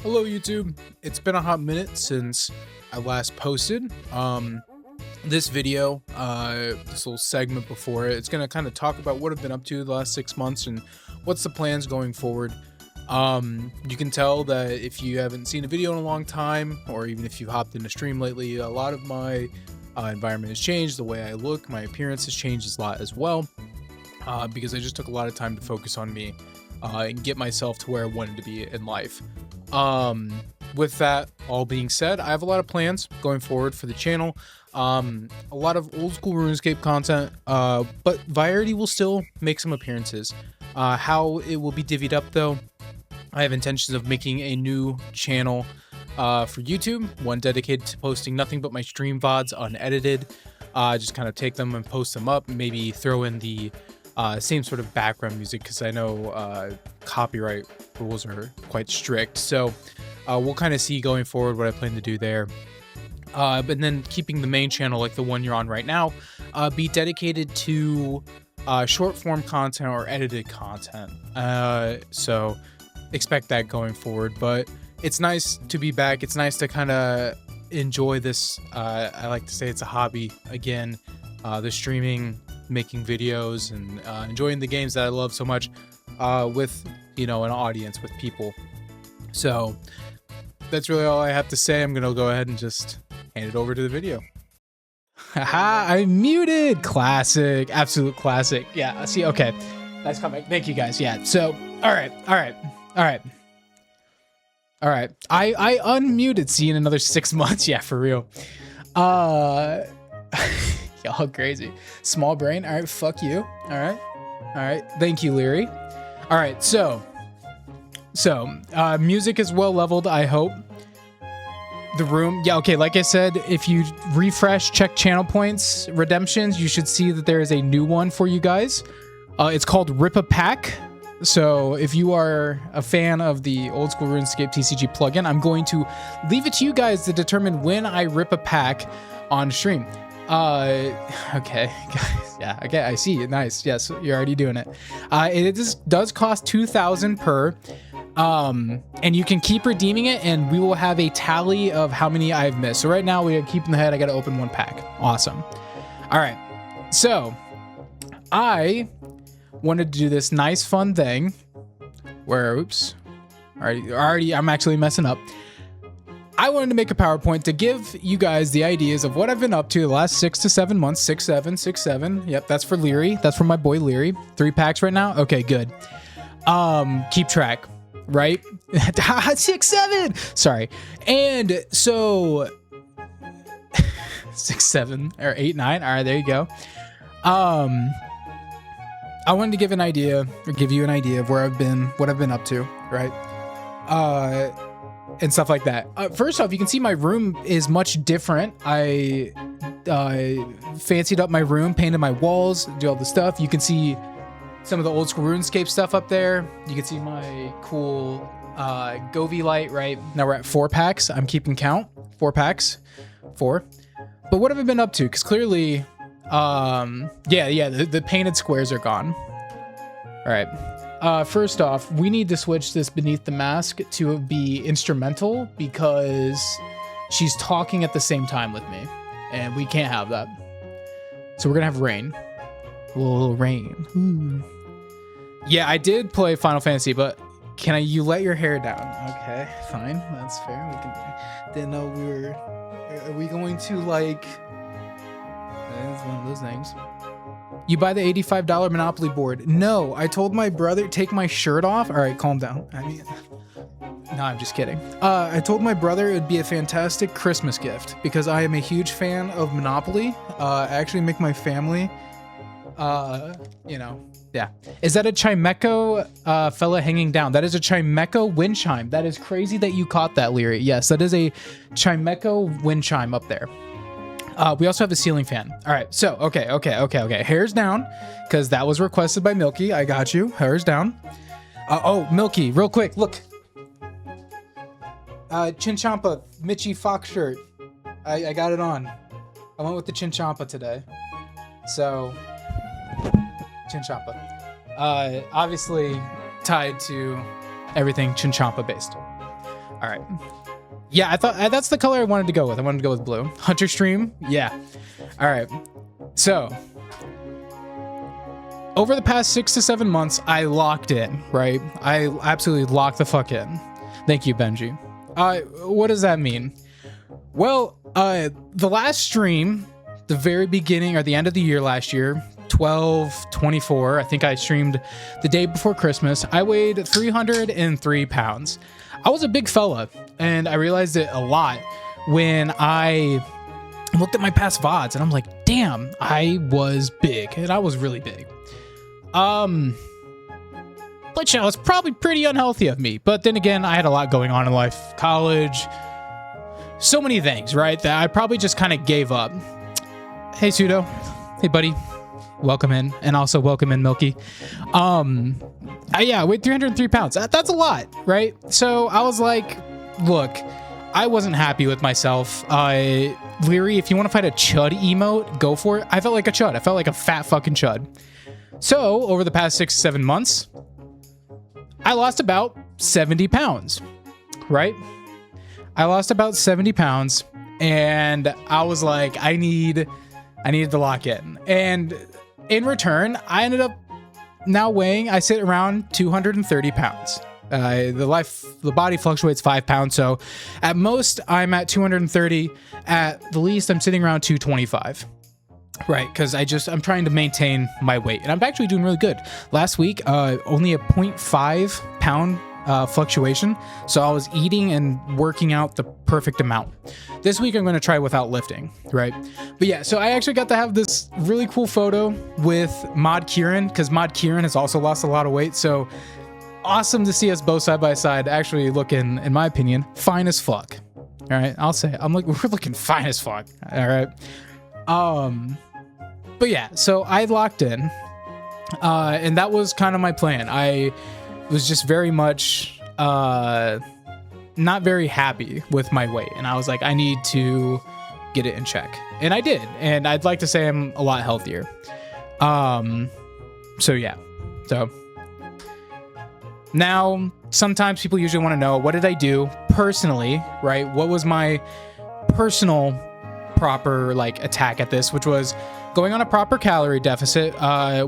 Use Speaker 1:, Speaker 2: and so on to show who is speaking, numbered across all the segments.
Speaker 1: Hello YouTube. It's been a hot minute since I last posted this video, this little segment before it. It's gonna kind of talk about what I've been up to the last 6 months and what's the plans going forward. You can tell that if you haven't seen a video in a long time, or even if you've hopped in a stream lately, a lot of my environment has changed. The way I look, my appearance has changed a lot as well, because I just took a lot of time to focus on me and get myself to where I wanted to be in life. With that all being said, I have a lot of plans going forward for the channel. A lot of old school RuneScape content, but Variety will still make some appearances. How it will be divvied up though, I have intentions of making a new channel for YouTube, one dedicated to posting nothing but my stream VODs unedited. Just kind of take them and post them up, maybe throw in the same sort of background music, because I know copyright rules are quite strict. So we'll kind of see going forward what I plan to do there. But then keeping the main channel, like the one you're on right now, be dedicated to short form content or edited content. So expect that going forward. But it's nice to be back. It's nice to kind of enjoy this. I like to say it's a hobby again, the streaming, making videos, and enjoying the games that I love so much with, you know, an audience, with people. So that's really all I have to say. I'm gonna go ahead and just hand it over to the video. Haha, I'm muted. Classic, absolute classic. Yeah, see, okay, nice comeback. Thank you guys. Yeah, so all right. I unmuted. See you in another 6 months. Yeah, for real. Y'all crazy. Small brain. All right, fuck you. All right. Thank you, Leary. All right, so music is well leveled, I hope. The room, yeah, okay, like I said, if you refresh, check channel points, redemptions, you should see that there is a new one for you guys. It's called Rip a Pack. So if you are a fan of the Old School RuneScape TCG plugin, I'm going to leave it to you guys to determine when I rip a pack on stream. Okay, guys, yeah, okay, I see it. Nice. Yes, you're already doing it. It does cost 2,000 per, and you can keep redeeming it, and we will have a tally of how many I've missed. So right now we are keeping the head. I got to open one pack. Awesome. All right, so I wanted to do this nice fun thing where, oops, already I'm actually messing up. I wanted to make a PowerPoint to give you guys the ideas of what I've been up to the last 6 to 7 months. 6, 7. Yep, that's for Leary. That's for my boy Leary. 3 packs right now. Okay, good. Keep track, right? 6, 7. Sorry. And so 6, 7 or 8, 9. All right, there you go. I wanted to give an idea, or give you an idea of where I've been, what I've been up to, right? And stuff like that. First off, you can see my room is much different. I fancied up my room, painted my walls, do all the stuff. You can see some of the old school RuneScape stuff up there. You can see my cool Govee light, right? Now we're at 4 packs. I'm keeping count. 4 packs. 4. But what have I been up to? Because clearly, the painted squares are gone. All right. First off, we need to switch this beneath the mask to be instrumental, because she's talking at the same time with me, and we can't have that. So we're gonna have rain. A little rain. Ooh. Yeah, I did play Final Fantasy, but you let your hair down? Okay, fine, that's fair. We can. Didn't know we were. Are we going to like? It's one of those things. You buy the $85 Monopoly board. No, I told my brother, take my shirt off. All right, calm down. I mean, no, I'm just kidding. I told my brother it would be a fantastic Christmas gift, because I am a huge fan of Monopoly. I actually make my family, you know, yeah. Is that a Chimeco fella hanging down? That is a Chimeco wind chime. That is crazy that you caught that, Leary. Yes, that is a Chimeco wind chime up there. We also have a ceiling fan. All right, so, okay. Hair's down, because that was requested by Milky. I got you. Hair's down. Oh, Milky, real quick, look. Chinchampa, Mitchie Fox shirt. I got it on. I went with the Chinchampa today. So, Chinchampa. Obviously tied to everything Chinchampa based. All right. Yeah, I thought that's the color I wanted to go with. I wanted to go with blue. Hunter stream. Yeah. All right. So over the past 6 to 7 months, I locked in, right? I absolutely locked the fuck in. Thank you, Benji. What does that mean? Well, the last stream, the very beginning or the end of the year last year, 12/24, I think I streamed the day before Christmas. I weighed 303 pounds. I was a big fella, and I realized it a lot when I looked at my past VODs, and I'm like, damn, I was big, and I was really big. But you know, it's probably pretty unhealthy of me. But then again, I had a lot going on in life, college, so many things, right? That I probably just kind of gave up. Hey, Pseudo. Hey, buddy. Welcome in. And also welcome in, Milky. Yeah, I weighed 303 pounds. That's a lot, right? So I was like, look, I wasn't happy with myself. Leary, if you want to fight a chud emote, go for it. I felt like a chud. I felt like a fat fucking chud. So over the past 6 to 7 months, I lost about 70 pounds, right? I lost about 70 pounds, and I was like, I needed to lock in. And in return, I ended up now weighing, I sit around 230 pounds. The body fluctuates 5 pounds. So at most I'm at 230. At the least, I'm sitting around 225. Right, because I'm trying to maintain my weight, and I'm actually doing really good. Last week, only a 0.5 pound fluctuation, so I was eating and working out the perfect amount. This week, I'm going to try without lifting, right? But yeah, so I actually got to have this really cool photo with Mod Kieran, because Mod Kieran has also lost a lot of weight, so awesome to see us both side by side, actually looking, in my opinion, fine as fuck. All right, I'll say, we're looking fine as fuck, all right? But yeah, so I locked in, and that was kind of my plan. I was just very much, not very happy with my weight. And I was like, I need to get it in check. And I did. And I'd like to say I'm a lot healthier. So yeah, so now sometimes people usually want to know, what did I do personally, right? What was my personal proper attack at this, which was going on a proper calorie deficit.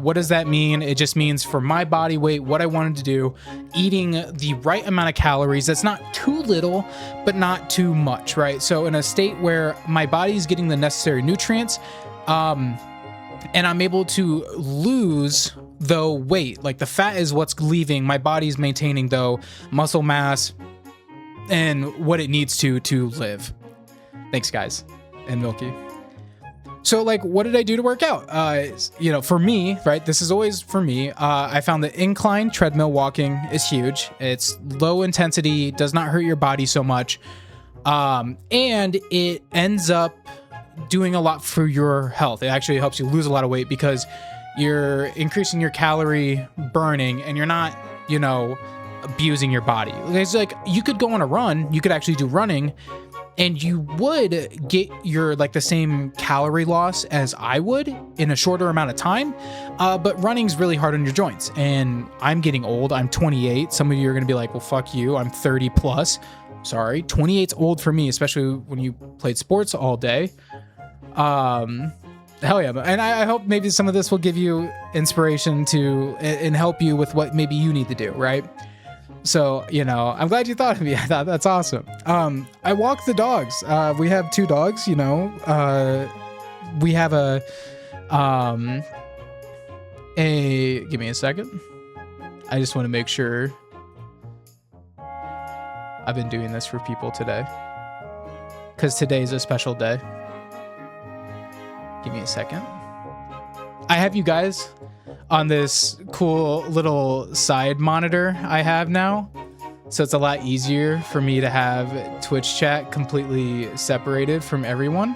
Speaker 1: What does that mean? It just means for my body weight, what I wanted to do, eating the right amount of calories. That's not too little, but not too much, right? So in a state where my body's getting the necessary nutrients, and I'm able to lose though weight, like the fat is what's leaving, my body's maintaining though muscle mass and what it needs to live. Thanks, guys. And Milky. So what did I do to work out? For me, right, this is always for me, I found that incline treadmill walking is huge. It's low intensity, does not hurt your body so much, and it ends up doing a lot for your health. It actually helps you lose a lot of weight because you're increasing your calorie burning and you're not, abusing your body. It's you could go on a run, you could actually do running, and you would get your the same calorie loss as I would in a shorter amount of time. But running's really hard on your joints. And I'm getting old. I'm 28. Some of you are going to be like, well, fuck you. I'm 30 plus. Sorry. 28's old for me, especially when you played sports all day. Hell yeah. And I hope maybe some of this will give you inspiration and help you with what maybe you need to do, right? So, I'm glad you thought of me. I thought that's awesome. I walk the dogs. We have 2 dogs, we have give me a second. I just want to make sure I've been doing this for people today, because today's a special day. Give me a second. I have you guys on this cool little side monitor I have now. So it's a lot easier for me to have Twitch chat completely separated from everyone.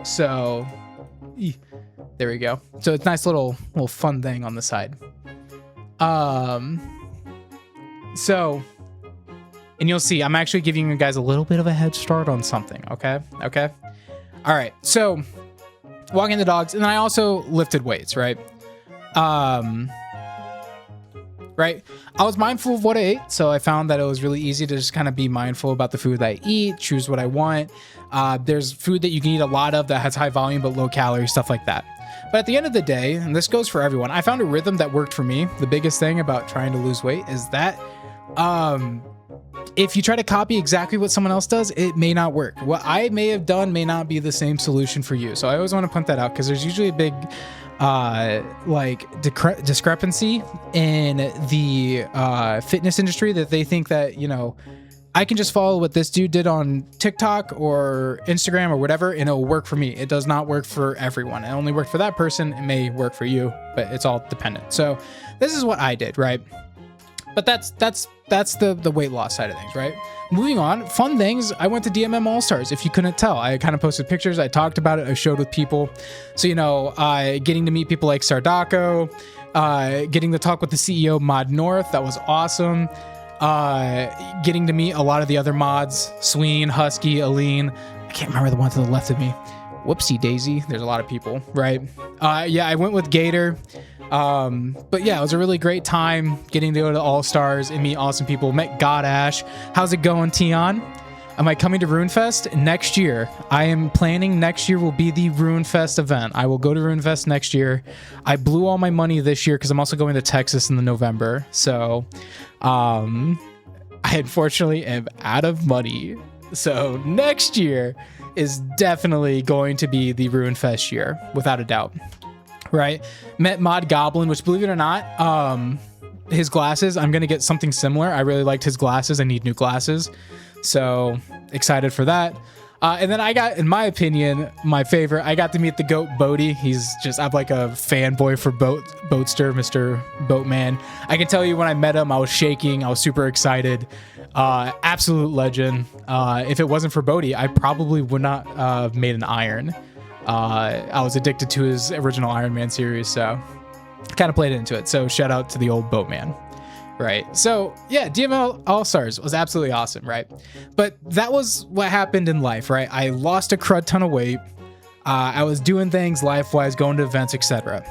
Speaker 1: So there we go. So it's a nice little fun thing on the side. So, and you'll see, I'm actually giving you guys a little bit of a head start on something. Okay. All right. So walking the dogs, and then I also lifted weights, right? right? I was mindful of what I ate, so I found that it was really easy to just kind of be mindful about the food that I eat, choose what I want. There's food that you can eat a lot of that has high volume but low calorie, stuff like that. But at the end of the day, and this goes for everyone, I found a rhythm that worked for me. The biggest thing about trying to lose weight is that if you try to copy exactly what someone else does, it may not work. What I may have done may not be the same solution for you. So I always want to point that out, because there's usually a big discrepancy in the fitness industry, that they think that, you know, I can just follow what this dude did on TikTok or Instagram or whatever, and it'll work for me. It does not work for everyone. It only worked for that person. It may work for you, but it's all dependent. So this is what I did, right? But that's the weight loss side of things, right? Moving on, fun things. I went to DMM All-Stars. If you couldn't tell, I kind of posted pictures. I talked about it. I showed with people. So, you know, getting to meet people like Sardako, getting to talk with the CEO, Mod North. That was awesome. Getting to meet a lot of the other mods, Sween, Husky, Aline. I can't remember the one to the left of me. Whoopsie daisy. There's a lot of people, right? Yeah, I went with Gator. But yeah, it was a really great time getting to go to All-Stars and meet awesome people. Met God Ash. How's it going, Tion? Am I coming to RuneFest next year? I am planning next year will be the RuneFest event. I will go to RuneFest next year. I blew all my money this year because I'm also going to Texas in the November. So, I unfortunately am out of money. So next year is definitely going to be the RuneFest year, without a doubt. Right? Met Mod Goblin, which, believe it or not, his glasses, I'm going to get something similar. I really liked his glasses. I need new glasses. So excited for that. And then I got, in my opinion, my favorite, I got to meet the GOAT Bodie. I'm like a fanboy for Boatster, Mr. Boatman. I can tell you when I met him, I was shaking. I was super excited. Absolute legend. If it wasn't for Bodie, I probably would not have made an iron. I was addicted to his original Iron Man series, so kind of played into it. So shout out to the old Boatman. Right. So yeah, DML All-Stars was absolutely awesome, right? But that was what happened in life, right? I lost a crud ton of weight. I was doing things life-wise, going to events, etc.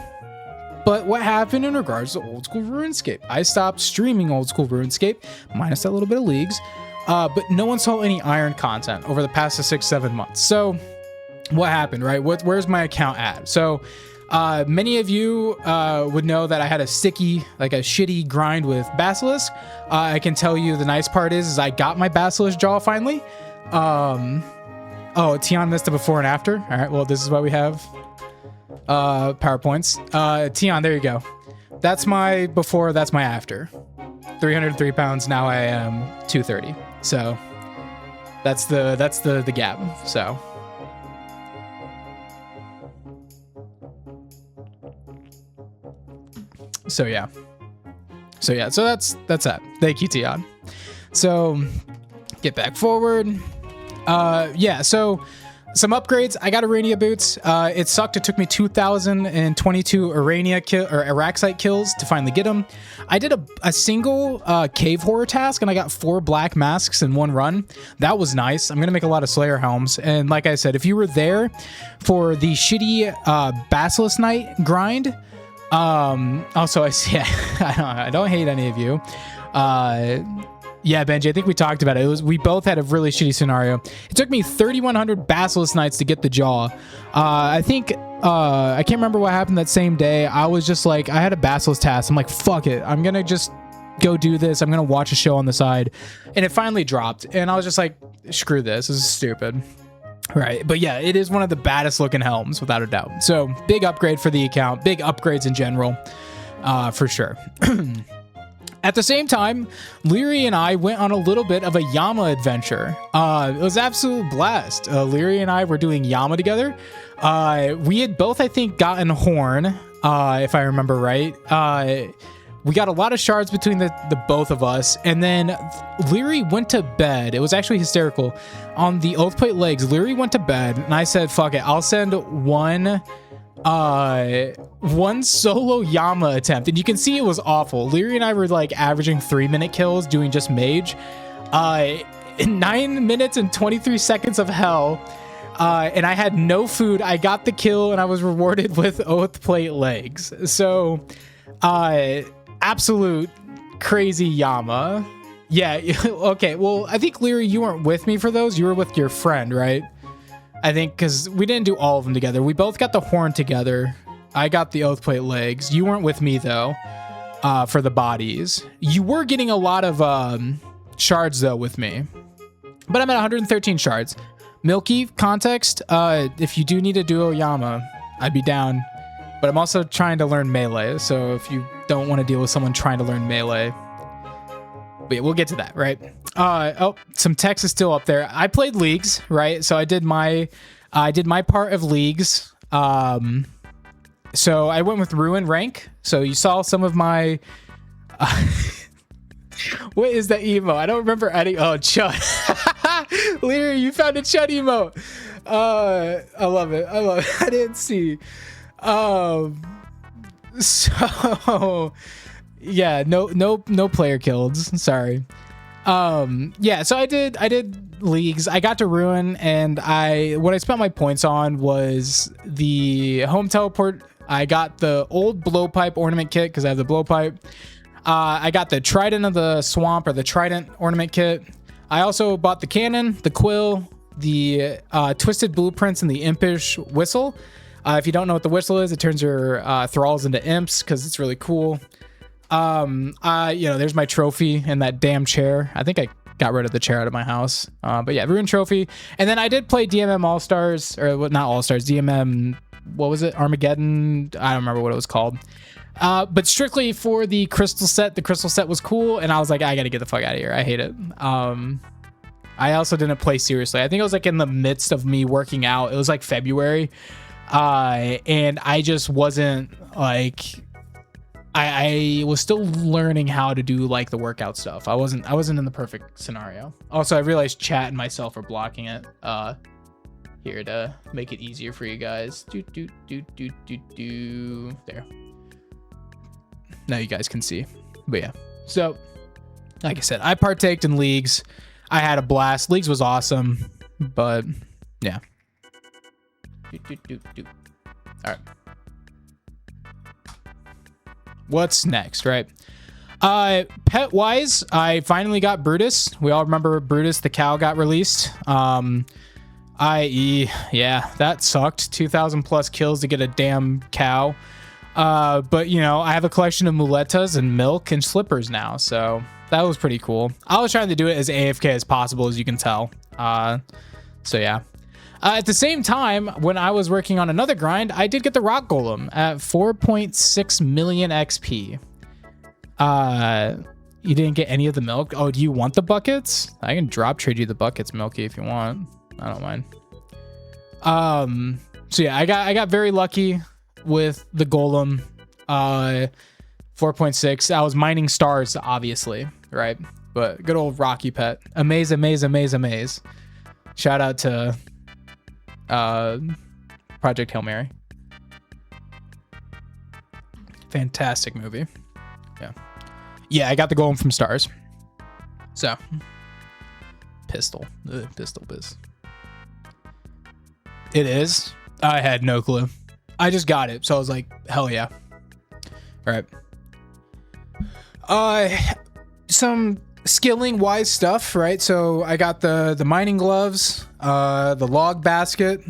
Speaker 1: But what happened in regards to Old School RuneScape? I stopped streaming Old School RuneScape, minus that little bit of leagues, but no one saw any iron content over the past 6-7 months. So what happened, right? Where's my account at? So many of you would know that I had a shitty grind with Basilisk. I can tell you the nice part is I got my Basilisk jaw finally. Oh, Tion missed a before and after. All right, well, this is what we have. PowerPoints. Tion, there you go. That's my before, that's my after. 303 pounds, now I am 230. So that's the gap. So yeah. So that's that. Thank you, Tion. So get back forward. Yeah, so some upgrades. I got Arania boots. It sucked. It took me 2,022 Araxite kills to finally get them. I did a single cave horror task, and I got 4 black masks in one run. That was nice. I'm gonna make a lot of Slayer helms. And like I said, if you were there for the shitty Basilisk Knight grind, also I see, I don't hate any of you. Yeah, Benji, I think we talked about it. We both had a really shitty scenario. It took me 3,100 Basilisk Knights to get the jaw. I think, I can't remember what happened that same day. I was just like, I had a Basilisk task. I'm like, fuck it. I'm gonna just go do this. I'm gonna watch a show on the side. And it finally dropped. And I was just like, screw this. This is stupid. Right. But yeah, it is one of the baddest looking helms, without a doubt. So big upgrade for the account. Big upgrades in general, for sure. At the same time, Leary and I went on a little bit of a Yama adventure. It was absolute blast. Leary and I were doing Yama together. We had both, I think, gotten Horn, if I remember right. We got a lot of shards between the both of us, and then Leary went to bed. It was actually hysterical. On the Oath Plate legs, Leary went to bed, and I said, fuck it, I'll send one solo Yama attempt. And you can see it was awful. Leary and I were like averaging 3-minute kills doing just mage. 9 minutes and 23 seconds of hell. And I had no food. I got the kill, and I was rewarded with Oath Plate legs. So, absolute Crazy Yama. Yeah, okay. Well, I think, Leary, you weren't with me for those. You were with your friend, right? I think because we didn't do all of them together. We both got the horn together. I got the Oathplate legs. You weren't with me, though, for the bodies. You were getting a lot of shards, though, with me. But I'm at 113 shards. Milky, context, if you do need a duo Yama, I'd be down. But I'm also trying to learn melee, so if you don't want to deal with someone trying to learn melee. But yeah, we'll get to that, right? Oh, some text is still up there. I played leagues, right? So I did my part of leagues. So I went with Ruin rank. So you saw some of my... what is that emo? I don't remember adding... Oh, Chud. Leary, you found a Chud emo. I love it. I love it. I didn't see. So... Yeah, no player kills. Sorry. Yeah, so I did leagues. I got to Ruin, and what I spent my points on was the home teleport. I got the old blowpipe ornament kit because I have the blowpipe. I got the trident of the swamp, or the trident ornament kit. I also bought the cannon, the quill, the twisted blueprints, and the impish whistle. If you don't know what the whistle is, it turns your thralls into imps because it's really cool. There's my trophy in that damn chair. I think I got rid of the chair out of my house. But yeah, Ruin trophy. And then I did play DMM All-Stars, or not All-Stars, DMM, what was it? Armageddon? I don't remember what it was called. But strictly for the crystal set. The crystal set was cool, and I was like, I gotta get the fuck out of here. I hate it. I also didn't play seriously. I think it was like in the midst of me working out. It was like February. And I just wasn't like... I was still learning how to do like the workout stuff. I wasn't in the perfect scenario. Also, I realized chat and myself are blocking it here to make it easier for you guys. There. Now you guys can see. But yeah. So, like I said, I partaked in leagues. I had a blast. Leagues was awesome, but yeah. All right. What's next, right? Pet wise, I finally got Brutus. We all remember Brutus, the cow, got released. Yeah, that sucked. 2,000 plus kills to get a damn cow. But you know, I have a collection of muletas and milk and slippers now, so that was pretty cool. I was trying to do it as AFK as possible, as you can tell. So yeah. At the same time, when I was working on another grind, I did get the rock golem at 4.6 million XP. You didn't get any of the milk? Oh, do you want the buckets? I can drop trade you the buckets, Milky, if you want. I don't mind. So yeah, I got very lucky with the golem. 4.6. I was mining stars, obviously, right? But good old Rocky Pet. Amaze. Shout out to Project Hail Mary. Fantastic movie. Yeah, I got the golem from stars. So pistol biz. It is. I had no clue. I just got it, so I was like, hell yeah. All right. Some skilling wise stuff, right? So I got the mining gloves, the log basket,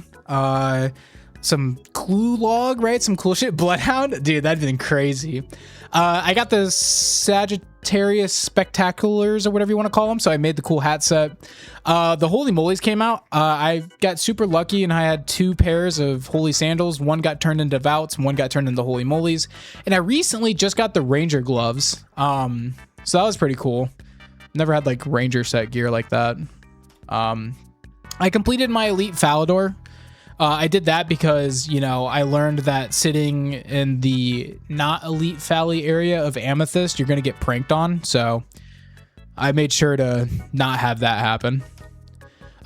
Speaker 1: some clue log, right? Some cool shit. Bloodhound, dude, that'd been crazy. I got the Sagittarius Spectaculars, or whatever you want to call them. So I made the cool hat set. The Holy Molies came out. I got super lucky and I had 2 pairs of Holy Sandals. One got turned into Vouts and one got turned into Holy Molies. And I recently just got the Ranger gloves. So that was pretty cool. Never had like Ranger set gear like that. I completed my Elite Falador. I did that because, you know, I learned that sitting in the not Elite Fally area of Amethyst, you're going to get pranked on. So I made sure to not have that happen.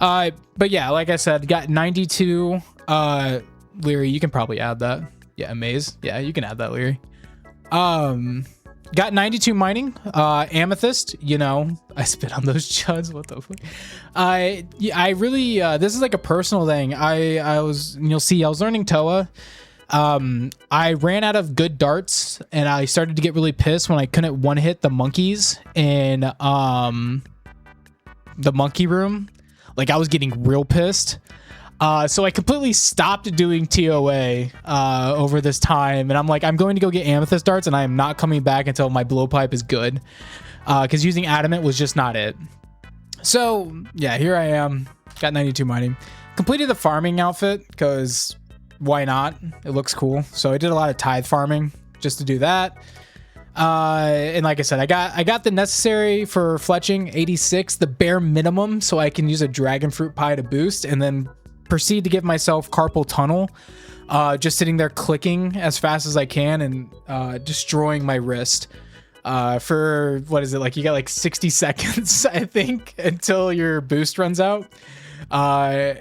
Speaker 1: But yeah, like I said, got 92. Leary, you can probably add that. Yeah, Amaze. Yeah, you can add that, Leary. Got 92 mining, Amethyst, you know, I spit on those chuds, what the fuck? I really, this is like a personal thing. I was, and you'll see, I was learning Toa.
Speaker 2: I ran out of good darts and I started to get really pissed when I couldn't one hit the monkeys in the monkey room. Like I was getting real pissed. So I completely stopped doing TOA over this time, and I'm like, I'm going to go get amethyst darts, and I am not coming back until my blowpipe is good, because using adamant was just not it. So yeah, here I am, got 92 mining, completed the farming outfit because why not? It looks cool. So I did a lot of tithe farming just to do that. And like I said, I got the necessary for fletching 86, the bare minimum, so I can use a dragon fruit pie to boost, and then proceed to give myself carpal tunnel, just sitting there clicking as fast as I can and destroying my wrist for, what is it, like you got like 60 seconds I think until your boost runs out. And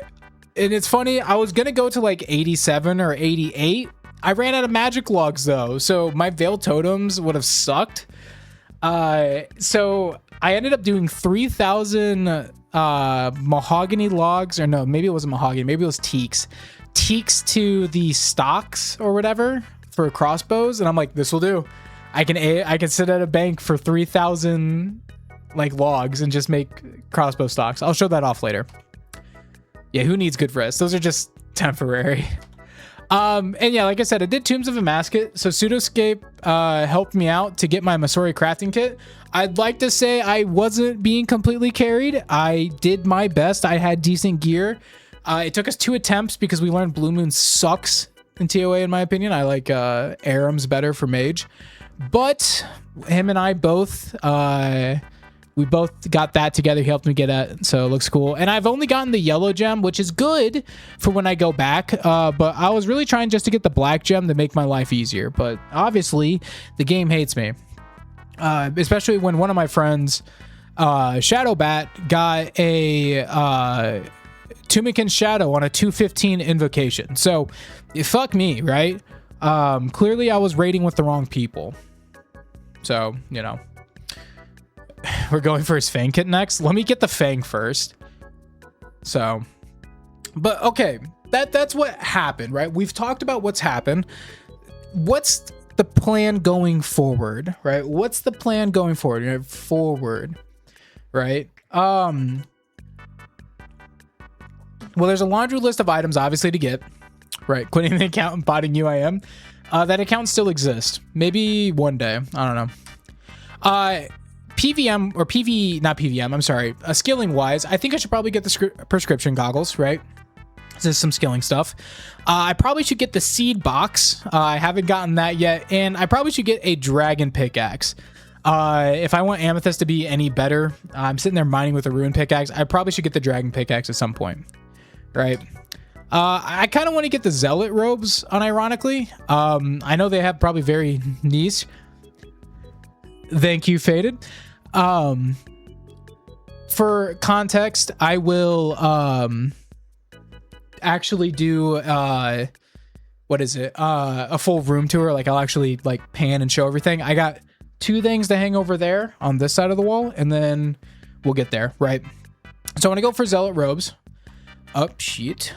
Speaker 2: it's funny, I was gonna go to like 87 or 88. I ran out of magic logs though, so my veil totems would have sucked. So I ended up doing 3,000 mahogany logs, or no, maybe it wasn't mahogany, maybe it was teaks to the stocks or whatever for crossbows, and I'm like, this will do. I can sit at a bank for 3,000 like logs and just make crossbow stocks. I'll show that off later. Yeah, who needs good wrists? Those are just temporary. And yeah, like I said, I did Tombs of a Masket. So Pseudoscape helped me out to get my Masori crafting kit. I'd like to say I wasn't being completely carried. I did my best. I had decent gear. It took us 2 attempts because we learned Blue Moon sucks in TOA, in my opinion. I like Aram's better for mage. But him and I both, we both got that together. He helped me get it, so it looks cool. And I've only gotten the yellow gem, which is good for when I go back. But I was really trying just to get the black gem to make my life easier. But obviously, the game hates me. Especially when one of my friends, Shadowbat, got a Tumikin Shadow on a 215 invocation. So, fuck me, right? Clearly, I was raiding with the wrong people. So, you know. We're going for his Fang kit next. Let me get the Fang first. So, but okay, that's what happened, right? We've talked about what's happened. What's the plan going forward, right? What's the plan going forward? Right? Well, there's a laundry list of items, obviously, to get. Right? Quitting the account and botting UIM. That account still exists. Maybe one day. I don't know. PVM or PV, not PVM, I'm sorry. Skilling wise, I think I should probably get the prescription goggles, right? This is some skilling stuff. I probably should get the seed box. I haven't gotten that yet. And I probably should get a dragon pickaxe. If I want amethyst to be any better, I'm sitting there mining with a rune pickaxe. I probably should get the dragon pickaxe at some point, right? I kind of want to get the zealot robes, unironically. I know they have probably very niche. Thank you, Faded. For context, I will actually do what is it? A full room tour. Like I'll actually like pan and show everything. I got 2 things to hang over there on this side of the wall, and then we'll get there, right? So I want to go for zealot robes. Oh shit.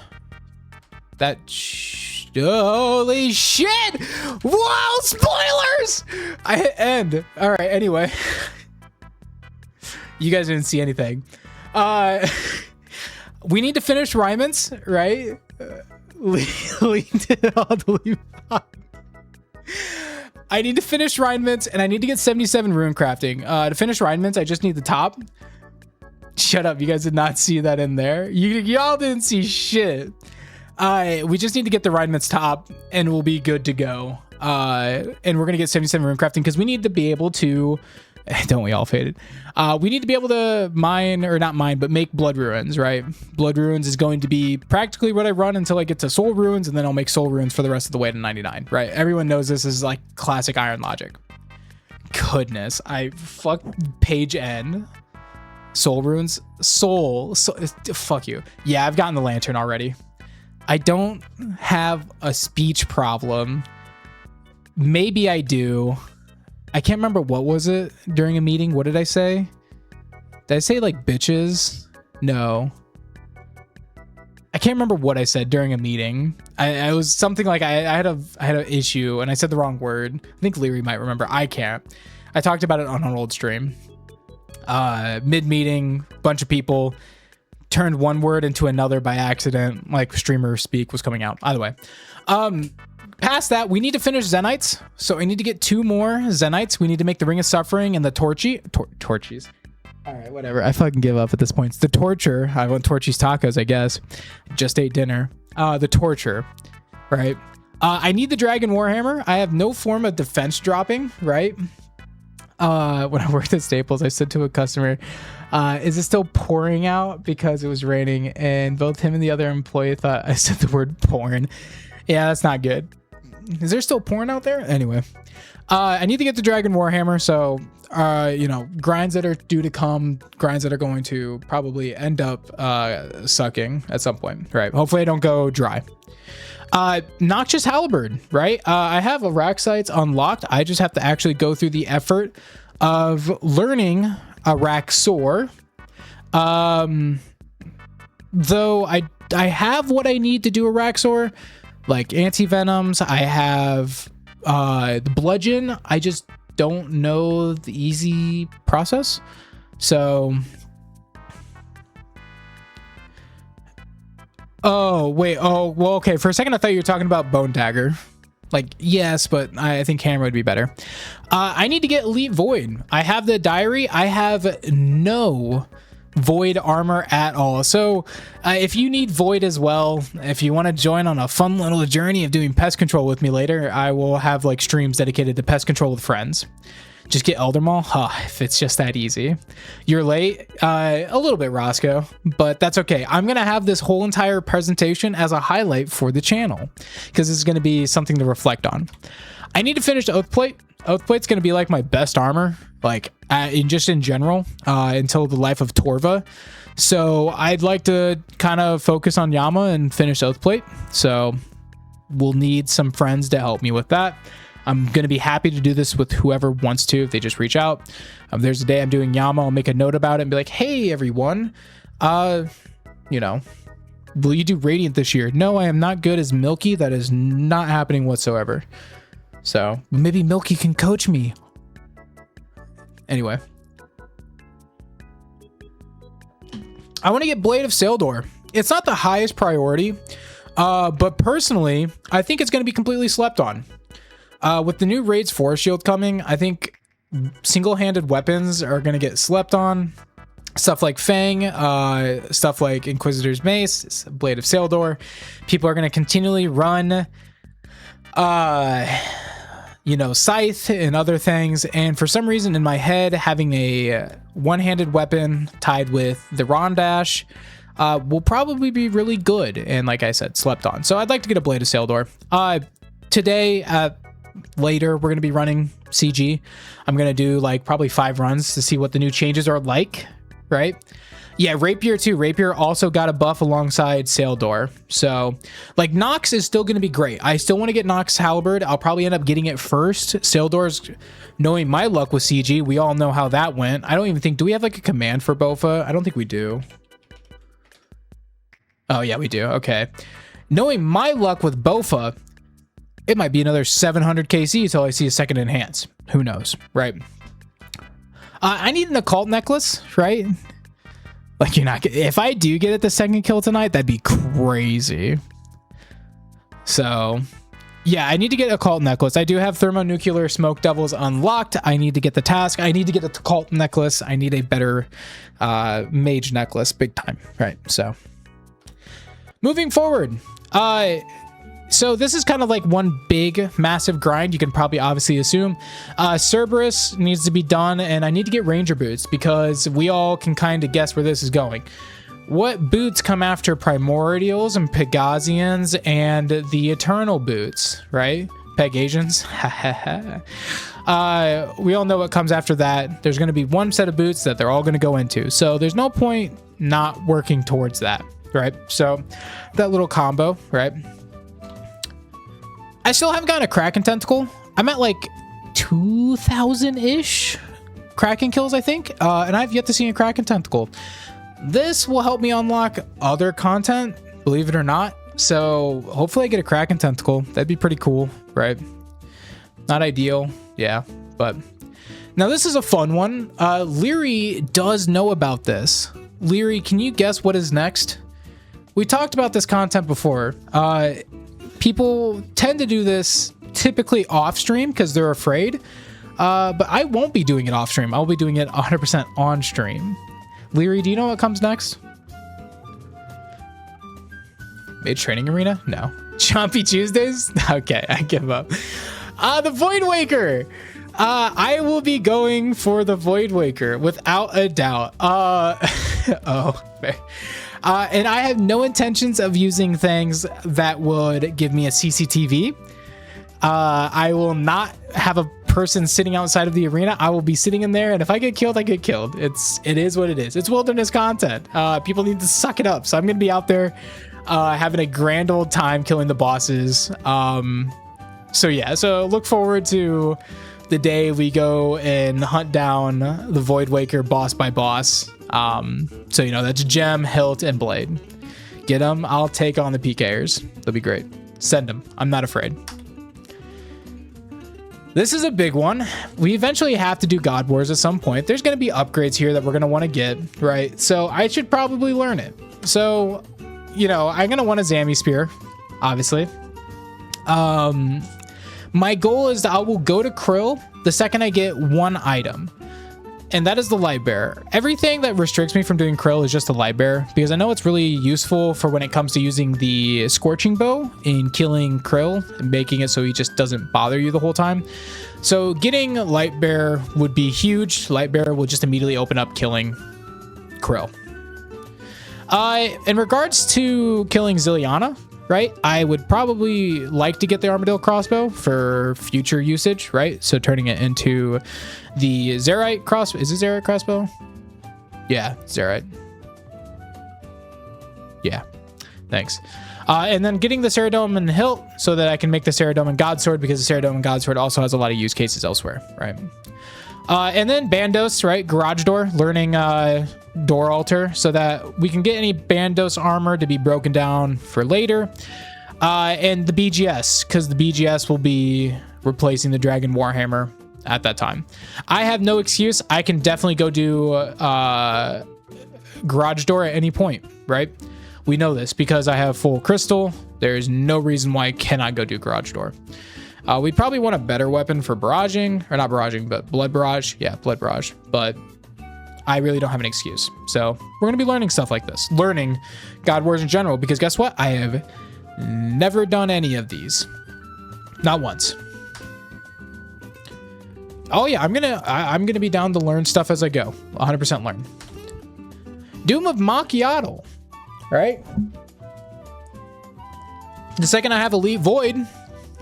Speaker 2: Holy shit! Whoa, spoilers! I hit end. All right, anyway. You guys didn't see anything. We need to finish Ryman's, right? I need to finish Ryman's, and I need to get 77 rune crafting. To finish Ryman's, I just need the top. Shut up, you guys did not see that in there. Y'all didn't see shit. We just need to get the Ryman's top, and we'll be good to go. And we're gonna get 77 rune crafting because we need to be able to. Don't we all, Faded? We need to be able to mine, or not mine, but make blood ruins, right? Blood ruins is going to be practically what I run until I get to soul ruins, and then I'll make soul ruins for the rest of the way to 99, right? Everyone knows this is like classic iron logic. Goodness, I fucked page N. Soul ruins, fuck you. Yeah, I've gotten the lantern already. I don't have a speech problem. Maybe I do. I can't remember what was it during a meeting. What did I say? Did I say like bitches? No. I can't remember what I said during a meeting. I was something like I had an issue and I said the wrong word. I think Leary might remember. I can't. I talked about it on an old stream. Mid-meeting, bunch of people turned one word into another by accident, like streamer speak was coming out. Either way. Past that, we need to finish Zenites. So I need to get 2 more Zenites. We need to make the Ring of Suffering and the Torchies. All right, whatever. I fucking give up at this point. It's the Torture. I want Torchy's tacos, I guess. Just ate dinner. The Torture, right? I need the Dragon Warhammer. I have no form of defense dropping, right? When I worked at Staples, I said to a customer, is it still pouring out? Because it was raining, and both him and the other employee thought I said the word porn. Yeah, that's not good. Is there still porn out there? Anyway, I need to get the Dragon Warhammer, so grinds that are due to come, grinds that are going to probably end up sucking at some point, right? Hopefully I don't go dry. Noxious Halberd, right? I have Iraq sites unlocked. I just have to actually go through the effort of learning Iraq Soar. Though I have what I need to do Iraq Soar, like anti-venoms. I have the bludgeon. I just don't know the easy process. So wait, well, okay, for a second I thought you were talking about Bone Dagger. Like, yes, but I think Hammer would be better. I need to get Elite Void. I have the diary. I have no Void armor at all. So if you need Void as well, if you want to join on a fun little journey of doing pest control with me later, I will have like streams dedicated to pest control with friends. Just get Elder Maul. If it's just that easy. You're late, a little bit, Roscoe, but that's okay. I'm gonna have this whole entire presentation as a highlight for the channel because this is gonna be something to reflect on. I need to finish Oathplate. Oathplate's gonna be like my best armor, like in general, until the life of Torva. So I'd like to kind of focus on Yama and finish Oathplate. So we'll need some friends to help me with that. I'm going to be happy to do this with whoever wants to, if they just reach out. There's a day I'm doing Yama, I'll make a note about it and be like, hey, everyone, will you do Radiant this year? No, I am not good as Milky. That is not happening whatsoever. So maybe Milky can coach me. Anyway. I want to get Blade of Saildor. It's not the highest priority, but personally, I think it's going to be completely slept on. With the new Raids Force Shield coming, I think single-handed weapons are going to get slept on. Stuff like Fang, stuff like Inquisitor's Mace, Blade of Saildor. People are going to continually run, Scythe and other things. And for some reason in my head, having a one-handed weapon tied with the Rondash will probably be really good. And like I said, slept on. So I'd like to get a Blade of Saildor. Today, later, we're going to be running CG. I'm going to do like probably 5 runs to see what the new changes are like, right? Yeah, Rapier too. Rapier also got a buff alongside Saildor. So like Nox is still going to be great. I still want to get Nox Halberd. I'll probably end up getting it first. Saildor's, knowing my luck with CG, we all know how that went. I don't even think, do we have like a command for Bofa? I don't think we do. Oh yeah, we do. Okay. Knowing my luck with Bofa, it might be another 700 KC until I see a second enhance. Who knows, right? I need an occult necklace, right? Like you're not. If I do get it the second kill tonight, that'd be crazy. So, yeah, I need to get a occult necklace. I do have thermonuclear smoke devils unlocked. I need to get the task. I need to get a occult necklace. I need a better mage necklace, big time, right? So, moving forward, so this is kind of like one big, massive grind. You can probably obviously assume. Cerberus needs to be done, and I need to get Ranger boots because we all can kind of guess where this is going. What boots come after Primordials and Pegasians and the Eternal boots, right? Pegasians. We all know what comes after that. There's going to be one set of boots that they're all going to go into. So there's no point not working towards that, right? So that little combo, right? I still haven't gotten a Kraken Tentacle. I'm at like 2,000-ish Kraken kills, I think. And I've yet to see a Kraken Tentacle. This will help me unlock other content believe it or not. So hopefully I get a Kraken tentacle. That'd be pretty cool, right? Not ideal, yeah, but now this is a fun one. Leary does know about this. Leary, can you guess what is next? We talked about this content before. People tend to do this typically off stream because they're afraid, but I won't be doing it off stream. I'll be doing it 100% on stream. Leary, do you know what comes next? Mage Training Arena? No. Chompy Tuesdays? Okay, I give up. The Void Waker. I will be going for the Void Waker without a doubt. Oh, fair. And I have no intentions of using things that would give me a CCTV. I will not have a person sitting outside of the arena. I will be sitting in there, and if I get killed, I get killed. It is what it is. It's wilderness content. People need to suck it up. So I'm gonna be out there having a grand old time killing the bosses. So yeah, so look forward to the day we go and hunt down the Void Waker boss by boss. So, you know, that's Gem, Hilt, and Blade. Get them. I'll take on the PKers. They'll be great. Send them. I'm not afraid. This is a big one. We eventually have to do God Wars at some point. There's going to be upgrades here that we're going to want to get, right? So I should probably learn it. So, you know, I'm going to want a Zami Spear, obviously. My goal is that I will go to Krill the second I get one item. And that is the Light Bearer. Everything that restricts me from doing Krill is just the Light Bearer, because I know it's really useful for when it comes to using the Scorching Bow in killing Krill and making it so he just doesn't bother you the whole time. So getting Light Bearer would be huge. Light Bearer will just immediately open up killing Krill. In regards to killing Zilliana, right, I would probably like to get the Armadillo crossbow for future usage, right? So turning it into the Zerite crossbow. Is it Zerite crossbow? Yeah, Zerite. Yeah, thanks. And then getting the Ceradome and Hilt so that I can make the Ceradome and Godsword, because the Ceradome and Godsword also has a lot of use cases elsewhere, right? And then Bandos, right? Garage Door, learning Door Altar so that we can get any Bandos armor to be broken down for later. And the BGS, because the BGS will be replacing the Dragon Warhammer at that time. I have no excuse. I can definitely go do Garage Door at any point, right? We know this because I have full crystal. There's no reason why I cannot go do Garage Door. We probably want a better weapon for barraging, or not barraging, but blood barrage. Yeah, blood barrage. But I really don't have an excuse. So we're going to be learning stuff like this. Learning God Wars in general, because guess what? I have never done any of these. Not once. Oh yeah, I'm gonna be down to learn stuff as I go. 100% learn. Doom of Macchiato, right? The second I have Elite Void,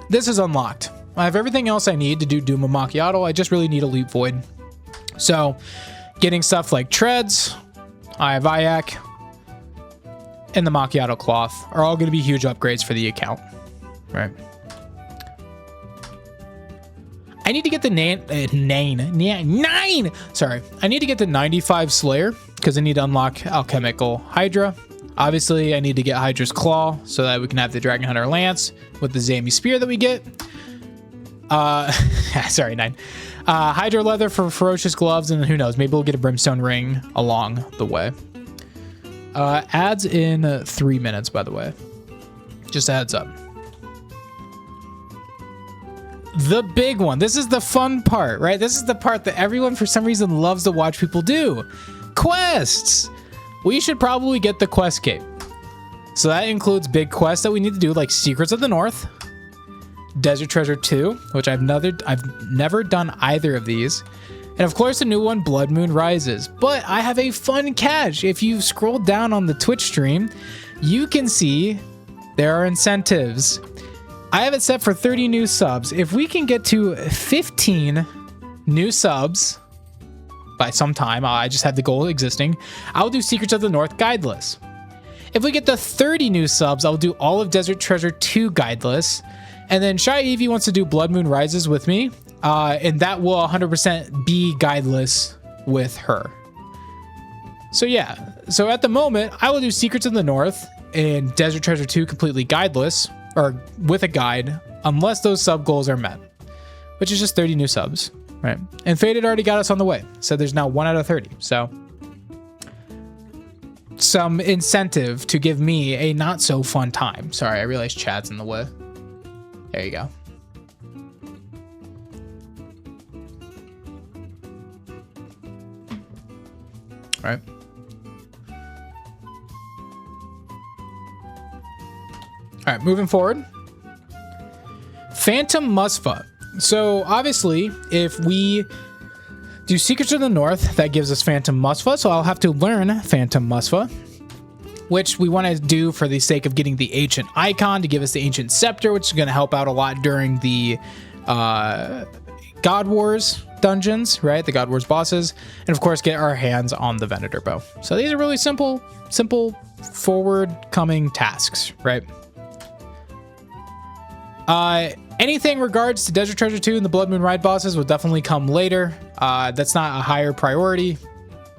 Speaker 2: this is unlocked. I have everything else I need to do Doom of Macchiato. I just really need Elite Void. So getting stuff like Treads, I have Iac, and the Macchiato Cloth are all going to be huge upgrades for the account, right? I need to get the nine. Sorry, I need to get the 95 Slayer because I need to unlock Alchemical Hydra. Obviously, I need to get Hydra's Claw so that we can have the Dragon Hunter Lance with the Zami Spear that we get. Sorry, 9. Hydra Leather for Ferocious Gloves, and who knows, maybe we'll get a Brimstone Ring along the way. Ads in 3 minutes, by the way. Just a heads up. The big one. This is the fun part, right? This is the part that everyone, for some reason, loves to watch people do. Quests! We should probably get the quest cape. So that includes big quests that we need to do, like Secrets of the North, Desert Treasure 2, which I've never done either of these. And of course, the new one, Blood Moon Rises. But I have a fun catch. If you scroll down on the Twitch stream, you can see there are incentives. I have it set for 30 new subs. If we can get to 15 new subs by some time, I just have the goal existing, I'll do Secrets of the North Guideless. If we get to 30 new subs, I'll do all of Desert Treasure 2 Guideless. And then Shy Evie wants to do Blood Moon Rises with me. And that will 100% be Guideless with her. So yeah, so at the moment, I will do Secrets of the North in Desert Treasure 2 completely guideless, or with a guide, unless those sub goals are met, which is just 30 new subs, right? And Faded already got us on the way. So there's now 1 out of 30. So some incentive to give me a not so fun time. Sorry, I realized chat's in the way. There you go. All right. All right, moving forward. Phantom Musfa. So obviously, if we do Secrets of the North, that gives us Phantom Musfa. So I'll have to learn Phantom Musfa, which we want to do for the sake of getting the Ancient Icon to give us the Ancient Scepter, which is going to help out a lot during the God Wars dungeons, right? The God Wars bosses. And of course, get our hands on the Venator Bow. So these are really simple forward coming tasks, right? Anything regards to Desert Treasure 2 and the Blood Moon Ride bosses will definitely come later. That's not a higher priority.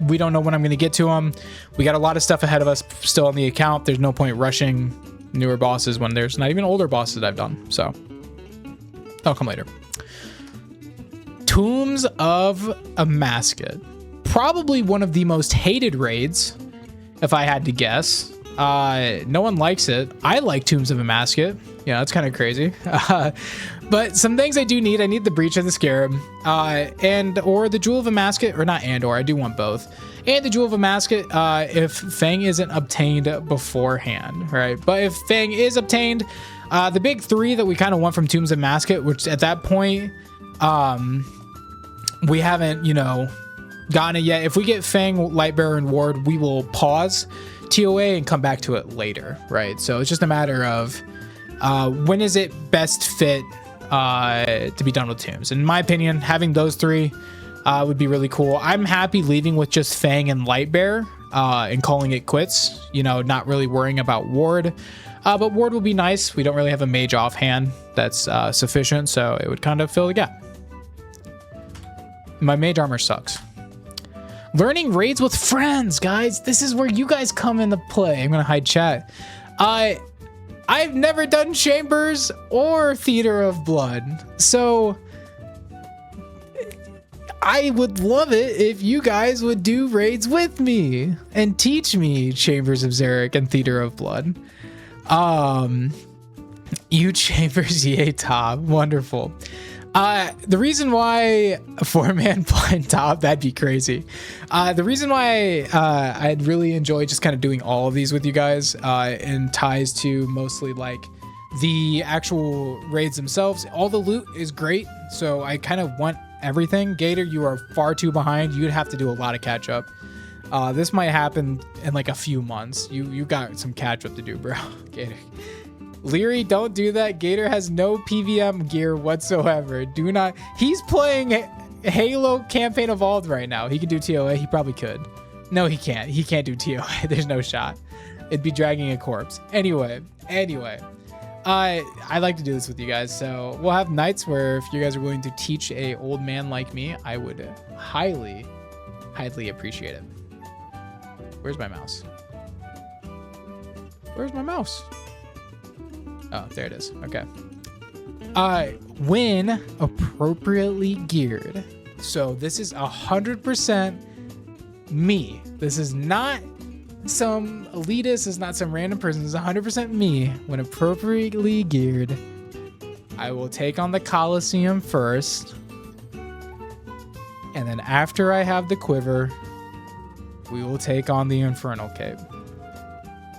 Speaker 2: We don't know when I'm going to get to them. We got a lot of stuff ahead of us still on the account. There's no point rushing newer bosses when there's not even older bosses I've done. So that'll come later. Tombs of Amasket. Probably one of the most hated raids, if I had to guess. No one likes it. I like Tombs of Amasket. Yeah, that's kind of crazy. But some things I do need. I need the Breach of the Scarab, or the Jewel of Amasket, or not and or. I do want both. And the Jewel of Amasket, if Fang isn't obtained beforehand, right? But if Fang is obtained, the big three that we kind of want from Tombs of Amasket, which at that point, we haven't, gotten it yet. If we get Fang, Lightbearer, and Ward, we will pause TOA and come back to it later, right? So it's just a matter of when is it best fit to be done with Tombs. In my opinion, having those three would be really cool. I'm happy leaving with just Fang and Lightbearer and calling it quits, not really worrying about Ward. But Ward will be nice. We don't really have a mage offhand that's sufficient, so it would kind of fill the gap. My mage armor sucks. Learning raids with friends, guys. This is where you guys come into play. I'm gonna hide chat. I've never done Chambers or Theater of Blood, so I would love it if you guys would do raids with me and teach me Chambers of Xeric and Theater of Blood. You Chambers, yay top, wonderful. The reason why a 4-man blind top, that'd be crazy. The reason why I'd really enjoy just kind of doing all of these with you guys and ties to mostly like the actual raids themselves. All the loot is great, so I kind of want everything. Gator, you are far too behind. You'd have to do a lot of catch up. This might happen in like a few months. You got some catch up to do, bro. Gator. Leary, don't do that. Gator has no PVM gear whatsoever. Do not. He's playing Halo Campaign Evolved right now. He could do TOA. He probably could. No, he can't. He can't do TOA. There's no shot. It'd be dragging a corpse. Anyway. I like to do this with you guys. So we'll have nights where if you guys are willing to teach a old man like me, I would highly appreciate it. Where's my mouse? Where's my mouse? Oh, there it is. Okay. When appropriately geared. So this is 100% me. This is not some elitist. This is not some random person. This is 100% me. When appropriately geared, I will take on the Colosseum first. And then after I have the quiver, we will take on the Infernal Cape.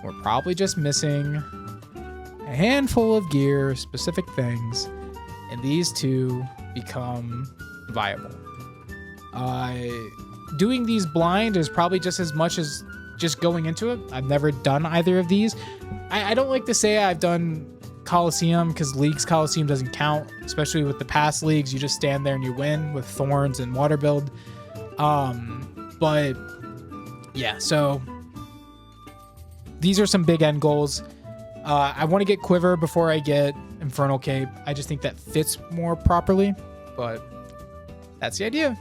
Speaker 2: We're probably just missing a handful of gear, specific things, and these two become viable. Doing these blind is probably just as much as just going into it. I've never done either of these. I don't like to say I've done Coliseum because League's Coliseum doesn't count, especially with the past leagues. You just stand there and you win with Thorns and Water Build. But yeah, so these are some big end goals. I want to get Quiver before I get Infernal Cape. I just think that fits more properly, but that's the idea.